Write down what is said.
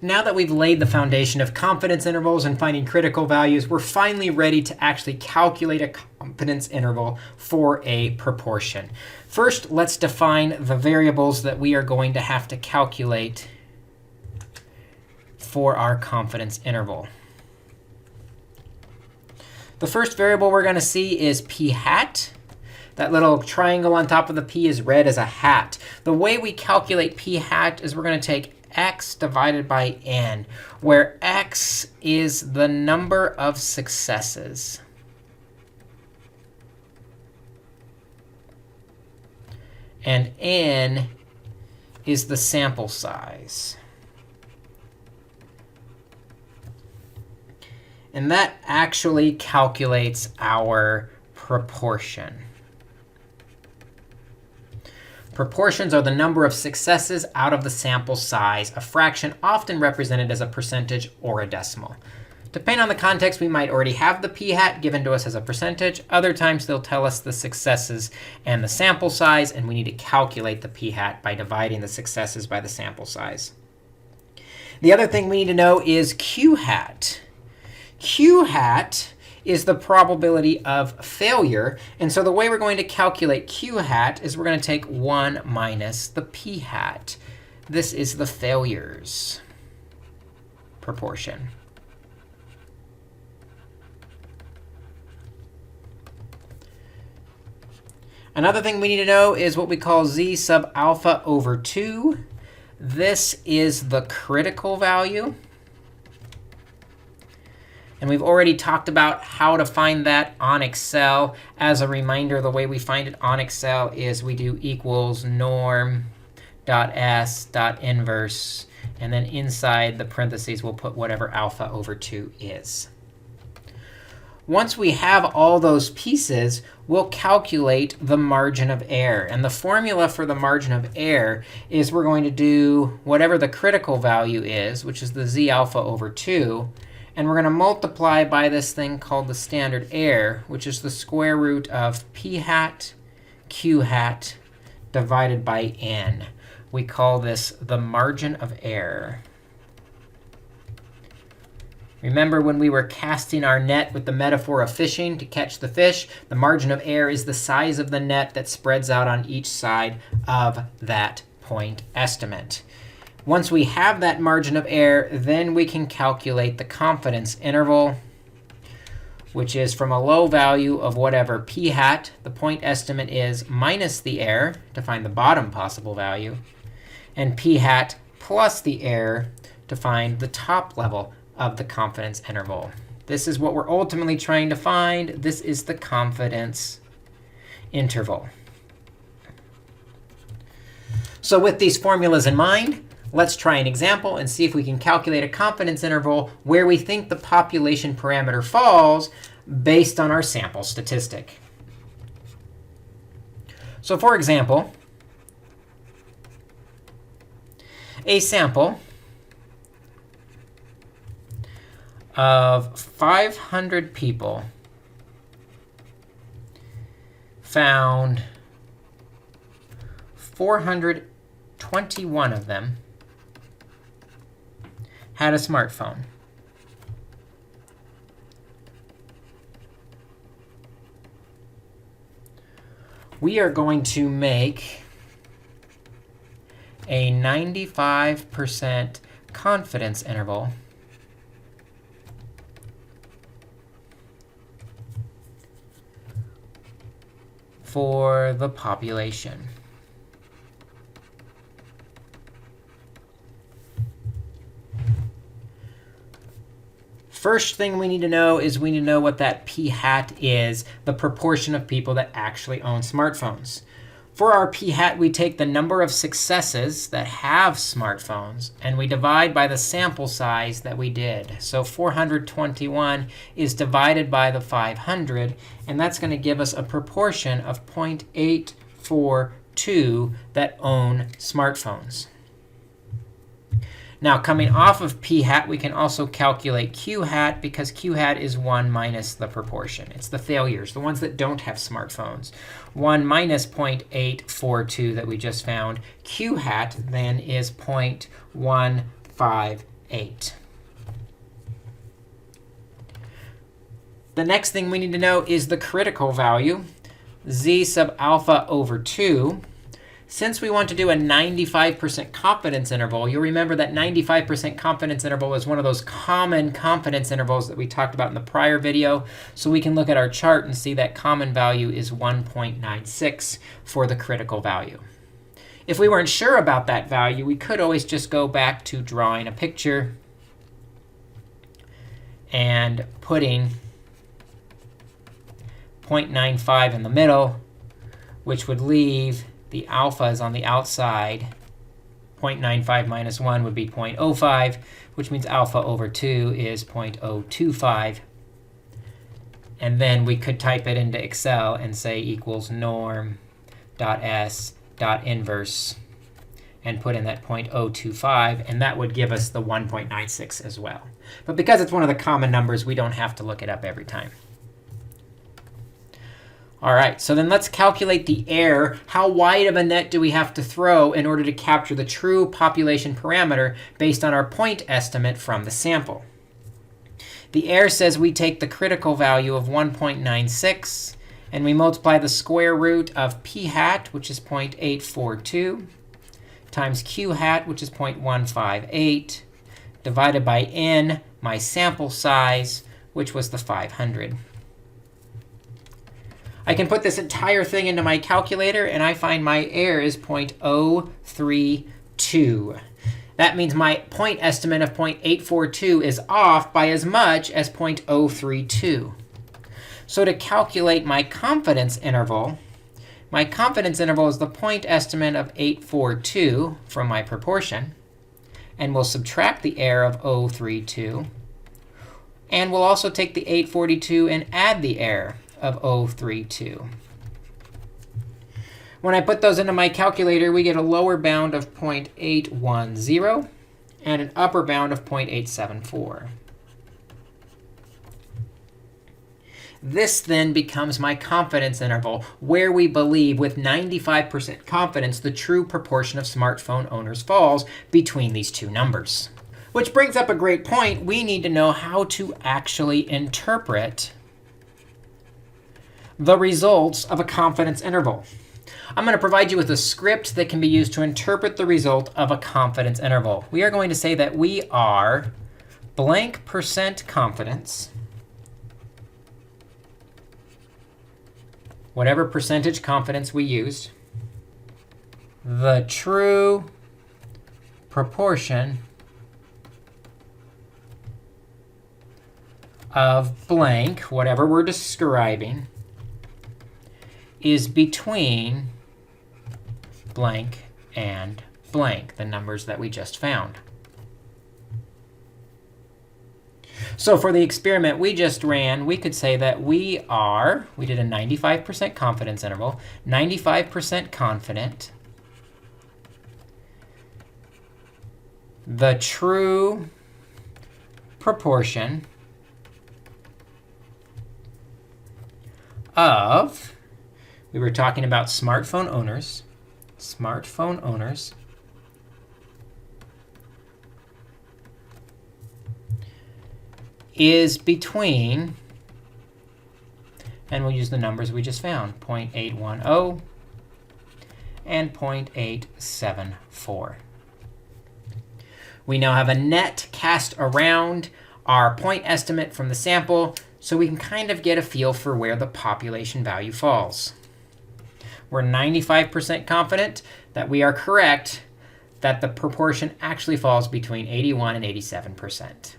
Now that we've laid the foundation of confidence intervals and finding critical values, we're finally ready to actually calculate a confidence interval for a proportion. First, let's define the variables that we are going to have to calculate for our confidence interval. The first variable we're going to see is p hat. That little triangle on top of the p is read as a hat. The way we calculate p hat is we're going to take x divided by n, where x is the number of successes. And n is the sample size. And that actually calculates our proportion. Proportions are the number of successes out of the sample size, a fraction often represented as a percentage or a decimal. Depending on the context, we might already have the p hat given to us as a percentage. Other times, they'll tell us the successes and the sample size, and we need to calculate the p hat by dividing the successes by the sample size. The other thing we need to know is q hat. Q hat is the probability of failure. And so the way we're going to calculate q hat is we're going to take 1 minus the p hat. This is the failures proportion. Another thing we need to know is what we call z sub alpha over 2. This is the critical value. And we've already talked about how to find that on Excel. As a reminder, the way we find it on Excel is we do equals norm.s.inverse. And then inside the parentheses, we'll put whatever alpha over 2 is. Once we have all those pieces, we'll calculate the margin of error. And the formula for the margin of error is we're going to do whatever the critical value is, which is the z alpha over 2. And we're going to multiply by this thing called the standard error, which is the square root of p hat q hat divided by n. We call this the margin of error. Remember when we were casting our net with the metaphor of fishing to catch the fish? The margin of error is the size of the net that spreads out on each side of that point estimate. Once we have that margin of error, then we can calculate the confidence interval, which is from a low value of whatever p hat, the point estimate is, minus the error to find the bottom possible value, and p hat plus the error to find the top level of the confidence interval. This is what we're ultimately trying to find. This is the confidence interval. So with these formulas in mind, let's try an example and see if we can calculate a confidence interval where we think the population parameter falls based on our sample statistic. So for example, a sample of 500 people found 421 of them had a smartphone. We are going to make a 95% confidence interval for the population. First thing we need to know is we need to know what that p hat is, the proportion of people that actually own smartphones. For our p hat, we take the number of successes that have smartphones, and we divide by the sample size that we did. So 421 is divided by the 500, and that's going to give us a proportion of 0.842 that own smartphones. Now, coming off of p hat, we can also calculate q hat, because q hat is 1 minus the proportion. It's the failures, the ones that don't have smartphones. 1 minus 0.842 that we just found. Q hat then is 0.158. 0.8. The next thing we need to know is the critical value, z sub alpha over 2. Since we want to do a 95% confidence interval, you'll remember that 95% confidence interval is one of those common confidence intervals that we talked about in the prior video. So we can look at our chart and see that common value is 1.96 for the critical value. If we weren't sure about that value, we could always just go back to drawing a picture and putting 0.95 in the middle, which would leave the alphas on the outside. 0.95 minus 1 would be 0.05, which means alpha over 2 is 0.025. And then we could type it into Excel and say equals norm.s.inverse and put in that 0.025, and that would give us the 1.96 as well. But because it's one of the common numbers, we don't have to look it up every time. All right, so then let's calculate the error. How wide of a net do we have to throw in order to capture the true population parameter based on our point estimate from the sample? The error says we take the critical value of 1.96, and we multiply the square root of p hat, which is 0.842, times q hat, which is 0.158, divided by n, my sample size, which was the 500. I can put this entire thing into my calculator, and I find my error is 0.032. That means my point estimate of 0.842 is off by as much as 0.032. So to calculate my confidence interval is the point estimate of 842 from my proportion, and we'll subtract the error of 032. And we'll also take the 842 and add the error of 032. When I put those into my calculator, we get a lower bound of 0.810 and an upper bound of 0.874. This then becomes my confidence interval, where we believe with 95% confidence the true proportion of smartphone owners falls between these two numbers. Which brings up a great point. We need to know how to actually interpret the results of a confidence interval. I'm going to provide you with a script that can be used to interpret the result of a confidence interval. We are going to say that we are blank percent confidence, whatever percentage confidence we used, the true proportion of blank, whatever we're describing, is between blank and blank, the numbers that we just found. So for the experiment we just ran, we could say that we did a 95% confidence interval, 95% confident, the true proportion of, we were talking about smartphone owners is between, and we'll use the numbers we just found, 0.810 and 0.874. We now have a net cast around our point estimate from the sample, so we can kind of get a feel for where the population value falls. We're 95% confident that we are correct, that the proportion actually falls between 81 and 87%.